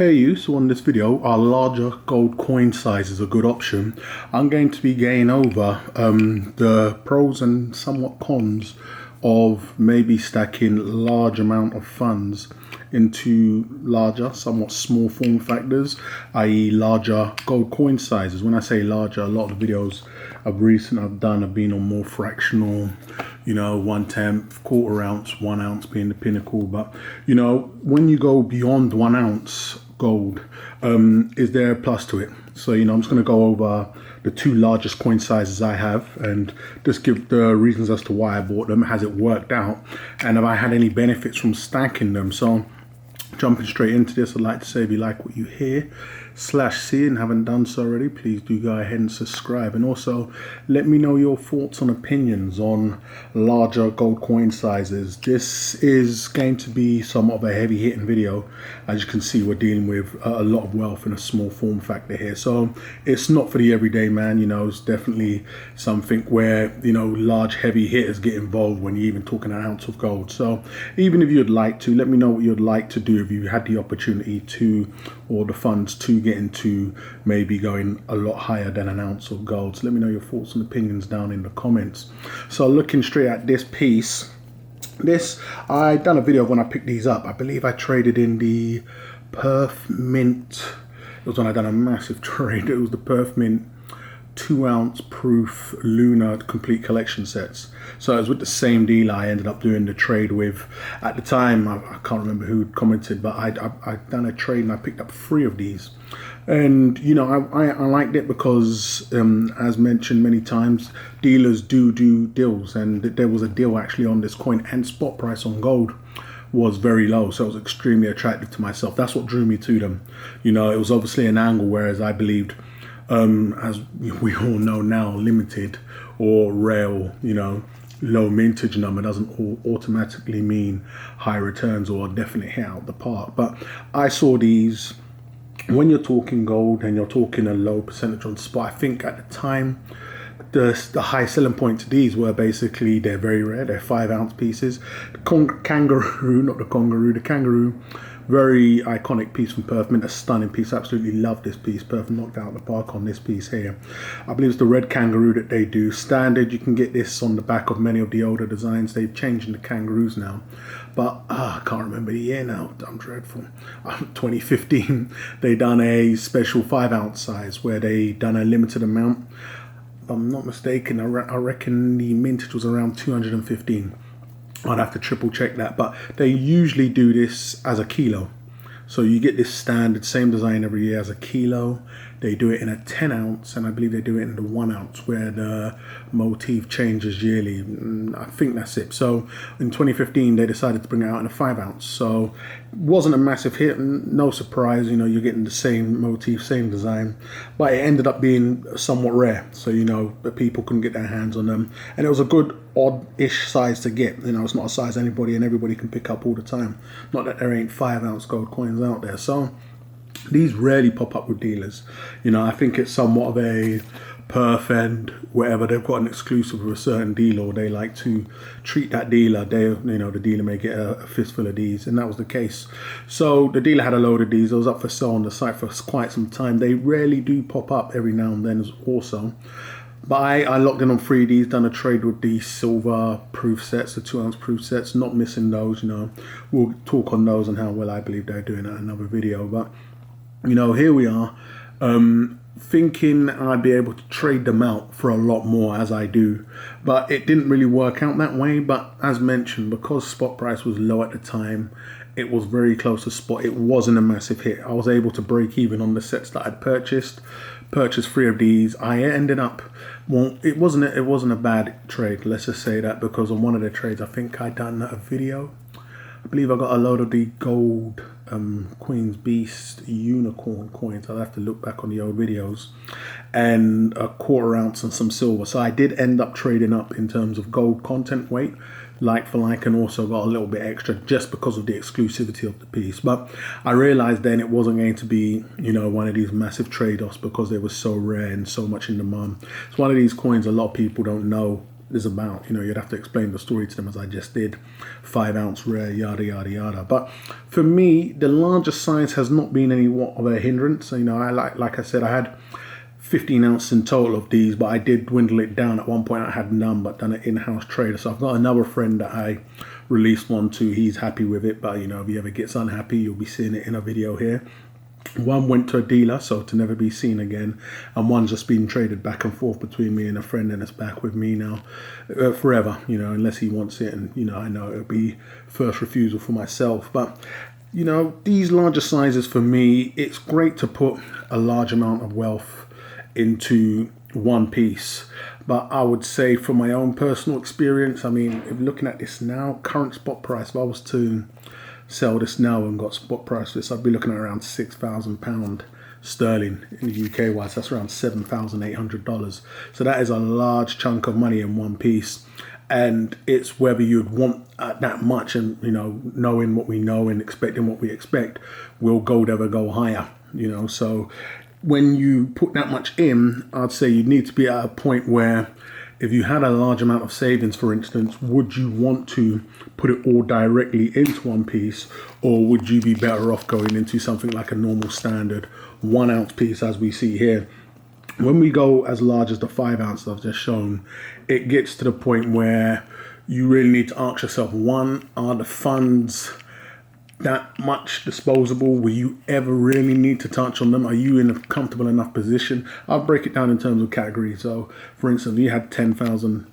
Hey you, so on this video, are larger gold coin sizes a good option? I'm going to be going over the pros and somewhat cons of maybe stacking large amount of funds into larger, somewhat small form factors, i.e. larger gold coin sizes. When I say larger, a lot of the videos I've done have been on more fractional, 1/10, quarter ounce, 1 ounce being the pinnacle. But when you go beyond 1 ounce gold, is there a plus to it? So I'm just going to go over the two largest coin sizes I have and just give the reasons as to why I bought them. Has it worked out, and have I had any benefits from stacking them? So jumping straight into this, I'd like to say if you like what you hear /see and haven't done so already, please do go ahead and subscribe, and also let me know your thoughts and opinions on larger gold coin sizes. This is going to be somewhat of a heavy hitting video. As you can see, we're dealing with a lot of wealth in a small form factor here, so it's not for the everyday man. It's definitely something where large heavy hitters get involved when you're even talking an ounce of gold. So even if you'd like to, let me know what you'd like to do if you had the opportunity to, or the funds to get into maybe going a lot higher than an ounce of gold. So let me know your thoughts and opinions down in the comments. So looking straight at this piece, I done a video of when I picked these up. I believe I traded in the Perth Mint. It was when I done a massive trade. It was the Perth Mint 2 ounce proof lunar complete collection sets. So it was with the same dealer I ended up doing the trade with. At the time, I can't remember who commented, but I done a trade and I picked up 3 of these. And I liked it because as mentioned many times, dealers do deals, and there was a deal actually on this coin, and spot price on gold was very low, so it was extremely attractive to myself. That's what drew me to them. It was obviously an angle, whereas I believed, as we all know now, limited or rare, low mintage number doesn't automatically mean high returns or a definite hit out the park. But I saw these, when you're talking gold and you're talking a low percentage on spot, I think at the time the high selling point to these were basically they're very rare. They're 5 ounce pieces. The kangaroo, very iconic piece from Perth Mint, a stunning piece. Absolutely love this piece. Perth knocked out the park on this piece here. I believe it's the red kangaroo that they do. Standard, you can get this on the back of many of the older designs. They've changed the kangaroos now, but I can't remember the year now. I'm dreadful. 2015, they done a special 5 ounce size where they done a limited amount. If I'm not mistaken, I reckon the mintage was around 215. I'd have to triple check that, but they usually do this as a kilo. So you get this standard, same design every year as a kilo. They do it in a 10 ounce, and I believe they do it in the 1 ounce where the motif changes yearly. I think that's it. So in 2015, they decided to bring it out in a 5 ounce. So it wasn't a massive hit, no surprise, you're getting the same motif, same design, but it ended up being somewhat rare. So, the people couldn't get their hands on them. And it was a good odd-ish size to get. It's not a size anybody and everybody can pick up all the time. Not that there ain't 5 ounce gold coins out there. So these rarely pop up with dealers. I think it's somewhat of a Perth and wherever they've got an exclusive with a certain dealer, or they like to treat that dealer. The dealer may get a fistful of these, and that was the case. So the dealer had a load of these. It was up for sale on the site for quite some time. They rarely do pop up, every now and then also. But I locked in on 3Ds, done a trade with the silver proof sets, the 2 ounce proof sets, not missing those. We'll talk on those and how well I believe they're doing at another video. But here we are, thinking I'd be able to trade them out for a lot more, as I do, but it didn't really work out that way. But as mentioned, because spot price was low at the time, it was very close to spot. It wasn't a massive hit. I was able to break even on the sets that I'd purchased 3 of these. I ended up, well, it wasn't a bad trade, let's just say that, because on one of the trades I think I done a video. I believe I got a load of the gold Queen's Beast unicorn coins. I'll have to look back on the old videos, and a quarter ounce and some silver. So I did end up trading up in terms of gold content weight, like for like, and also got a little bit extra just because of the exclusivity of the piece. But I realized then it wasn't going to be, one of these massive trade-offs because they were so rare and so much in demand. It's one of these coins a lot of people don't know is about. You'd have to explain the story to them as I just did. 5 ounce rare, yada yada yada. But for me, the larger size has not been any of a hindrance. I like I said, I had 15 ounces in total of these, but I did dwindle it down. At one point I had none, but done an in-house trade. So I've got another friend that I released one to. He's happy with it, but if he ever gets unhappy, you'll be seeing it in a video here. One went to a dealer, so to never be seen again, and one's just been traded back and forth between me and a friend, and it's back with me now forever, unless he wants it. And I know it'll be first refusal for myself. But these larger sizes, for me, it's great to put a large amount of wealth into one piece. But I would say, from my own personal experience, if looking at this now, current spot price, if I was to sell this now and got spot price for this, I'd be looking at around £6,000 sterling in the UK wise. That's around $7,800. So that is a large chunk of money in one piece. And it's whether you'd want that much, and knowing what we know and expecting what we expect, will gold ever go higher? So when you put that much in, I'd say you need to be at a point where, if you had a large amount of savings, for instance, would you want to put it all directly into one piece, or would you be better off going into something like a normal standard 1 ounce piece, as we see here? When we go as large as the 5 ounce I've just shown, it gets to the point where you really need to ask yourself, one, are the funds that much disposable? Will you ever really need to touch on them? Are you in a comfortable enough position? I'll break it down in terms of categories. So for instance, you had £10,000,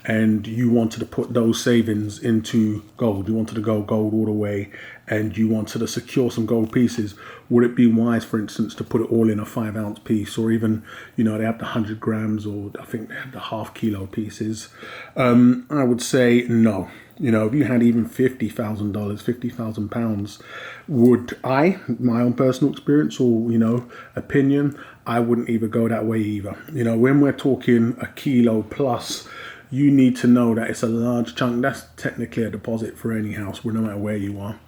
and you wanted to put those savings into gold. You wanted to go gold all the way, and you wanted to secure some gold pieces. Would it be wise, for instance, to put it all in a 5 ounce piece, or even, they have the 100 grams, or I think they have the half kilo pieces? I would say no. If you had even $50,000, £50,000, would I, my own personal experience or, opinion, I wouldn't even go that way either. When we're talking a kilo plus, you need to know that it's a large chunk. That's technically a deposit for any house, no matter where you are.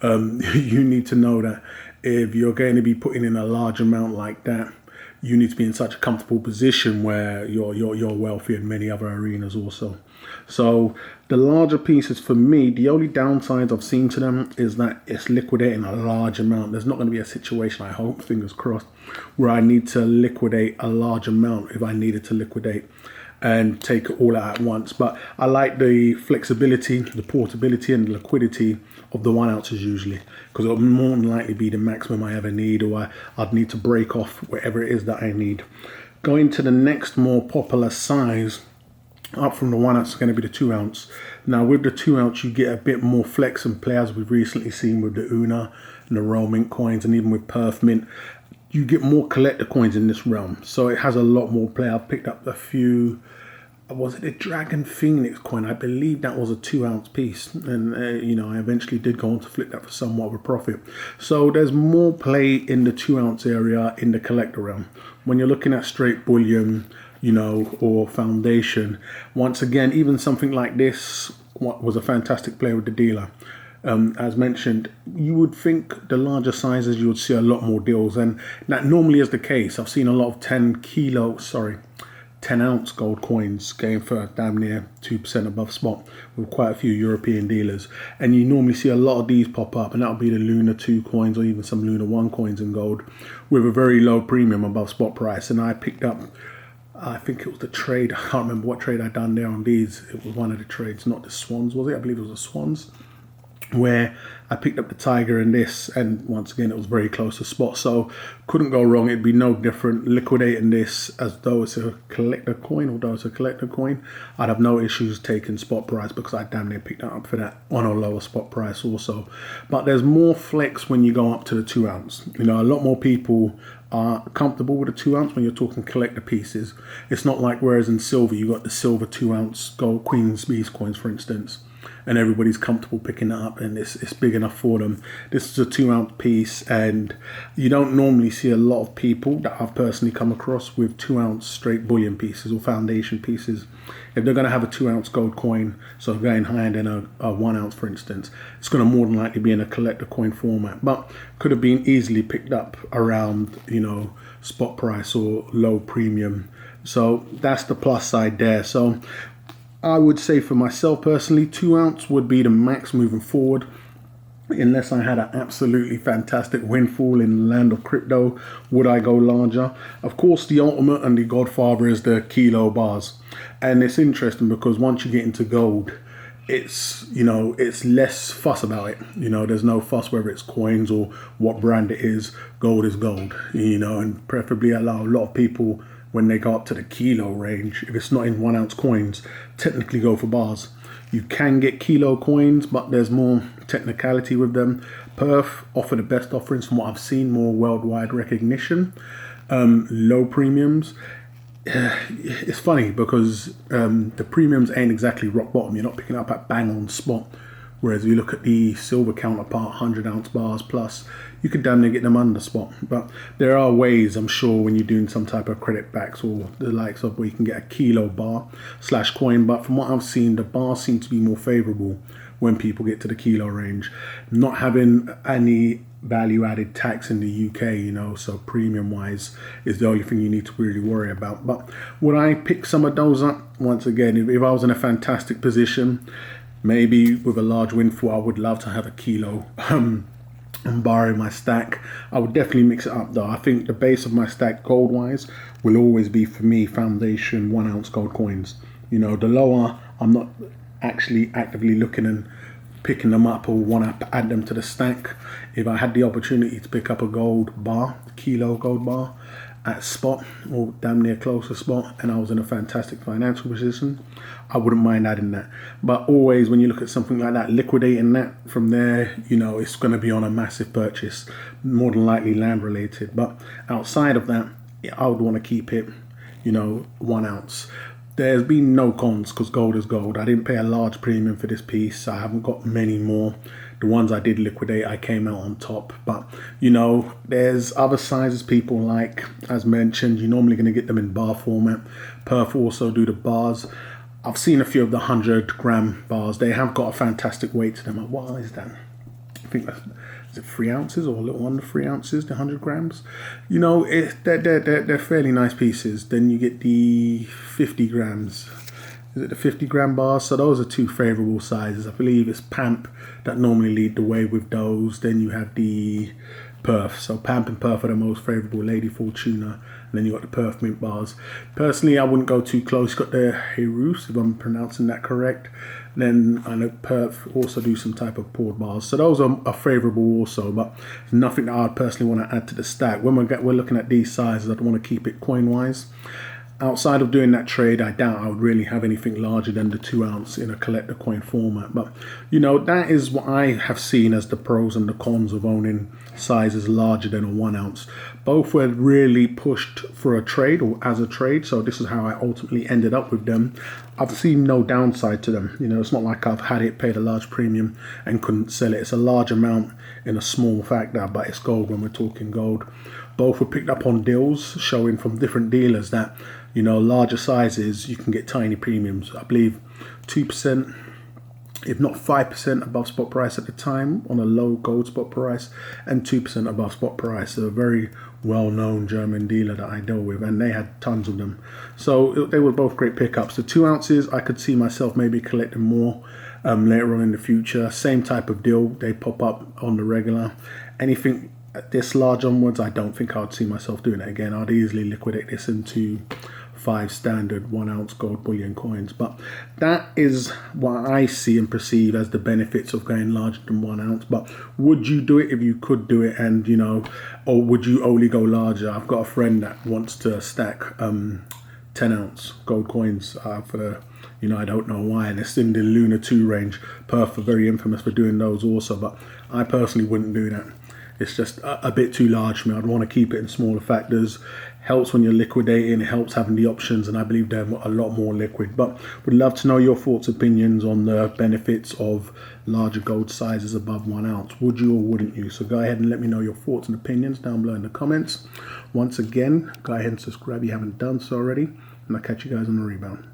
You need to know that if you're going to be putting in a large amount like that, you need to be in such a comfortable position where you're wealthy in many other arenas also. So the larger pieces, for me, the only downsides I've seen to them is that it's liquidating a large amount. There's not going to be a situation, I hope, fingers crossed, where I need to liquidate a large amount if I needed to liquidate and take it all out at once. But I like the flexibility, the portability, and the liquidity of the 1 ounces usually, because it'll more than likely be the maximum I ever need, or I'd need to break off whatever it is that I need. Going to the next more popular size up from the 1 ounce is going to be the 2 ounce. Now with the 2 ounce, you get a bit more flex and play, as we've recently seen with the Una and the Royal Mint coins, and even with Perth Mint. You get more collector coins in this realm, so it has a lot more play. I've picked up a few. Was it a Dragon Phoenix coin? I believe that was a 2 ounce piece, and I eventually did go on to flip that for somewhat of a profit. So there's more play in the 2 ounce area in the collector realm. When you're looking at straight bullion, or foundation, once again, even something like this was a fantastic play with the dealer. As mentioned, you would think the larger sizes you would see a lot more deals, and that normally is the case. I've seen a lot of 10 ounce gold coins going for damn near 2% above spot with quite a few European dealers, and you normally see a lot of these pop up, and that'll be the Luna 2 coins or even some Luna 1 coins in gold with a very low premium above spot price. And I picked up, I think it was the trade, I can't remember what trade I done there on these. It was one of the trades, not the Swans, was it? I believe it was the Swans, where I picked up the Tiger in this, and once again it was very close to spot, so couldn't go wrong. It'd be no different liquidating this as though it's a collector coin. Although it's a collector coin, I'd have no issues taking spot price, because I damn near picked that up for that on a lower spot price also. But there's more flex when you go up to the 2 ounce. A lot more people are comfortable with a 2 ounce when you're talking collector pieces. It's not like whereas in silver you got the silver 2 ounce gold Queen's Beast coins, for instance, and everybody's comfortable picking that up and it's big enough for them. This is a 2 ounce piece, and you don't normally see a lot of people that I've personally come across with 2 ounce straight bullion pieces or foundation pieces. If they're going to have a 2 ounce gold coin, so going higher than a 1 ounce, for instance, it's going to more than likely be in a collector coin format, but could have been easily picked up around spot price or low premium So that's the plus side there. So I would say for myself personally, 2 ounce would be the max moving forward. Unless I had an absolutely fantastic windfall in the land of crypto, would I go larger? Of course, the ultimate and the godfather is the kilo bars. And it's interesting because once you get into gold, it's, it's less fuss about it. There's no fuss whether it's coins or what brand it is. Gold is gold, and preferably allow a lot of people when they go up to the kilo range, if it's not in 1 ounce coins, technically go for bars. You can get kilo coins, but there's more technicality with them. Perf offer the best offerings from what I've seen, more worldwide recognition, low premiums. It's funny because the premiums ain't exactly rock bottom. You're not picking up at bang on spot. Whereas if you look at the silver counterpart, 100 ounce bars plus, you could damn near get them under spot. But there are ways, I'm sure, when you're doing some type of credit backs or the likes of where you can get a kilo bar / coin. But from what I've seen, the bars seem to be more favorable when people get to the kilo range. Not having any value added tax in the UK, so premium wise is the only thing you need to really worry about. But would I pick some of those up? Once again, if I was in a fantastic position, maybe with a large windfall, I would love to have a kilo bar in my stack. I would definitely mix it up though. I think the base of my stack gold wise will always be for me foundation 1 ounce gold coins. The lower, I'm not actually actively looking and picking them up or want to add them to the stack. If I had the opportunity to pick up a gold bar, kilo gold bar at spot or damn near close to spot, and I was in a fantastic financial position, I wouldn't mind adding that. But always when you look at something like that, liquidating that from there, it's going to be on a massive purchase, more than likely land related. But outside of that, I would want to keep it 1 ounce. There's been no cons because gold is gold. I didn't pay a large premium for this piece. I haven't got many more. The ones I did liquidate, I came out on top. But, there's other sizes people like. As mentioned, you're normally going to get them in bar format. Perf also do the bars. I've seen a few of the 100-gram bars. They have got a fantastic weight to them. What is that? I think that's... Is it 3 ounces or a little under 3 ounces, the 100 grams? They're fairly nice pieces. Then you get the 50 grams. Is it the 50-gram bars? So those are two favorable sizes. I believe it's Pamp that normally lead the way with those. Then you have the Perf. So Pamp and Perf are the most favorable. Lady Fortuna. And then you got the Perf Mint bars. Personally, I wouldn't go too close. Got the Herus, if I'm pronouncing that correct. Then I know Perf also do some type of poured bars. So those are favorable also, but nothing that I'd personally want to add to the stack. When we're looking at these sizes, I'd want to keep it coin-wise. Outside of doing that trade, I doubt I would really have anything larger than the 2 ounce in a collector coin format. But, that is what I have seen as the pros and the cons of owning sizes larger than a 1 ounce. Both were really pushed for a trade or as a trade. So this is how I ultimately ended up with them. I've seen no downside to them. It's not like I've had it, paid a large premium and couldn't sell it. It's a large amount in a small factor, but it's gold when we're talking gold. Both were picked up on deals showing from different dealers that, larger sizes, you can get tiny premiums. I believe 2%, if not 5% above spot price at the time on a low gold spot price and 2% above spot price. So a very well-known German dealer that I deal with, and they had tons of them. So they were both great pickups. The 2 ounces, I could see myself maybe collecting more later on in the future. Same type of deal. They pop up on the regular. Anything this large onwards, I don't think I would see myself doing it again. I'd easily liquidate this into 5 standard 1 ounce gold bullion coins. But that is what I see and perceive as the benefits of going larger than 1 ounce. But would you do it if you could do it? And or would you only go larger? I've got a friend that wants to stack 10 ounce gold coins for the I don't know why, and it's in the Lunar 2 range. Perth are very infamous for doing those also, but I personally wouldn't do that. It's just a bit too large for me. I'd want to keep it in smaller factors. Helps when you're liquidating, it helps having the options, and I believe they're a lot more liquid. But would love to know your thoughts, opinions on the benefits of larger gold sizes above 1 ounce. Would you or wouldn't you? So go ahead and let me know your thoughts and opinions down below in the comments. Once again, go ahead and subscribe if you haven't done so already, and I'll catch you guys on the rebound.